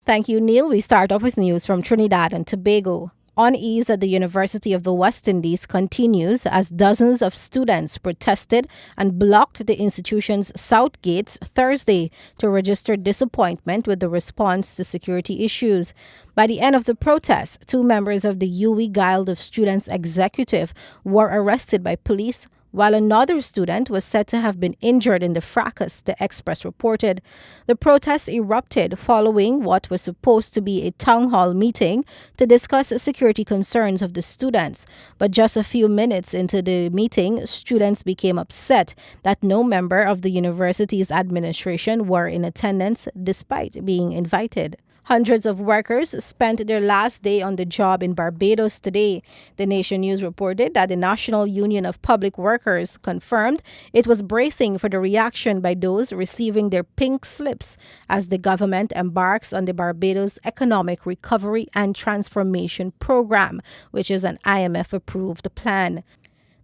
Thank you, Neil. We start off with news from Trinidad and Tobago. Unease at the University of the West Indies continues as dozens of students protested and blocked the institution's south gates Thursday to register disappointment with the response to security issues. By the end of the protest, two members of the UWI Guild of Students executive were arrested by police, while another student was said to have been injured in the fracas, the Express reported. The protest erupted following what was supposed to be a town hall meeting to discuss security concerns of the students. But just a few minutes into the meeting, students became upset that no member of the university's administration were in attendance despite being invited. Hundreds of workers spent their last day on the job in Barbados today. The Nation News reported that the National Union of Public Workers confirmed it was bracing for the reaction by those receiving their pink slips as the government embarks on the Barbados Economic Recovery and Transformation Program, which is an IMF-approved plan.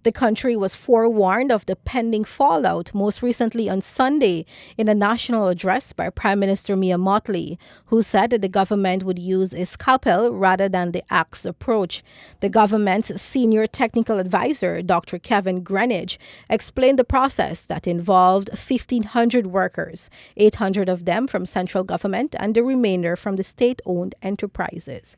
The country was forewarned of the pending fallout most recently on Sunday in a national address by Prime Minister Mia Mottley, who said that the government would use a scalpel rather than the axe approach. The government's senior technical advisor, Dr. Kevin Greenidge, explained the process that involved 1,500 workers, 800 of them from central government and the remainder from the state-owned enterprises.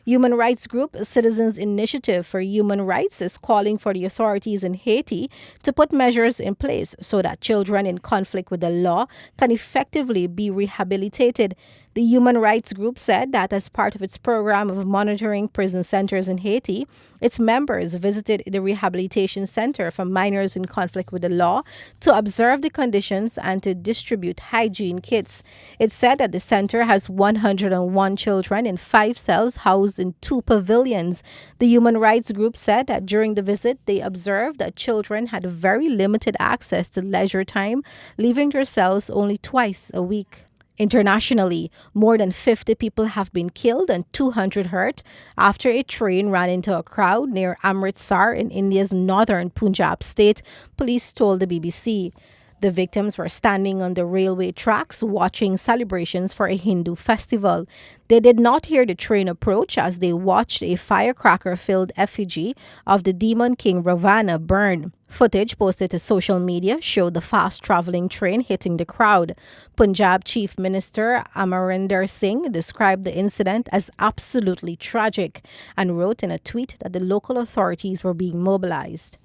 Human rights group Citizens Initiative for Human Rights is calling for the authorities in Haiti to put measures in place so that children in conflict with the law can effectively be rehabilitated. The human rights group said that as part of its program of monitoring prison centers in Haiti, its members visited the rehabilitation center for minors in conflict with the law to observe the conditions and to distribute hygiene kits. It said that the center has 101 children in 5 cells housed in 2 pavilions. The human rights group said that during the visit, they observed that children had very limited access to leisure time, leaving their cells only twice a week. Internationally, more than 50 people have been killed and 200 hurt after a train ran into a crowd near Amritsar in India's northern Punjab state, police told the BBC. The victims were standing on the railway tracks watching celebrations for a Hindu festival. They did not hear the train approach as they watched a firecracker-filled effigy of the demon king Ravana burn. Footage posted to social media showed the fast-traveling train hitting the crowd. Punjab Chief Minister Amarinder Singh described the incident as absolutely tragic and wrote in a tweet that the local authorities were being mobilized.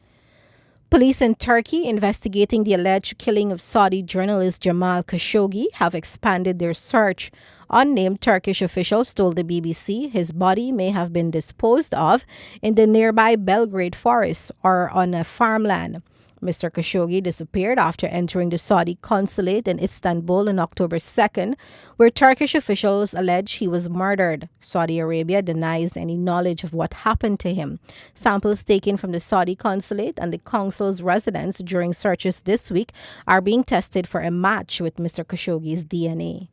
Police in Turkey investigating the alleged killing of Saudi journalist Jamal Khashoggi have expanded their search. Unnamed Turkish officials told the BBC his body may have been disposed of in the nearby Belgrade forest or on a farmland. Mr. Khashoggi disappeared after entering the Saudi consulate in Istanbul on October 2nd, where Turkish officials allege he was murdered. Saudi Arabia denies any knowledge of what happened to him. Samples taken from the Saudi consulate and the consul's residence during searches this week are being tested for a match with Mr. Khashoggi's DNA.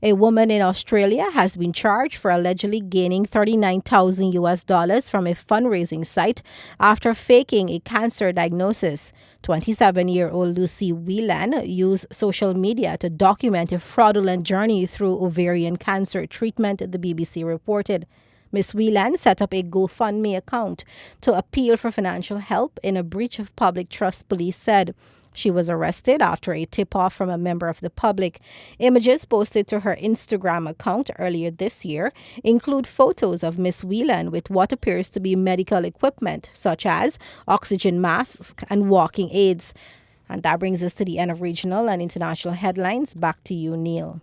A woman in Australia has been charged for allegedly gaining $39,000 from a fundraising site after faking a cancer diagnosis. 27-year-old Lucy Whelan used social media to document a fraudulent journey through ovarian cancer treatment, the BBC reported. Ms. Whelan set up a GoFundMe account to appeal for financial help in a breach of public trust, police said. She was arrested after a tip-off from a member of the public. Images posted to her Instagram account earlier this year include photos of Ms. Whelan with what appears to be medical equipment, such as oxygen masks and walking aids. And that brings us to the end of regional and international headlines. Back to you, Neil.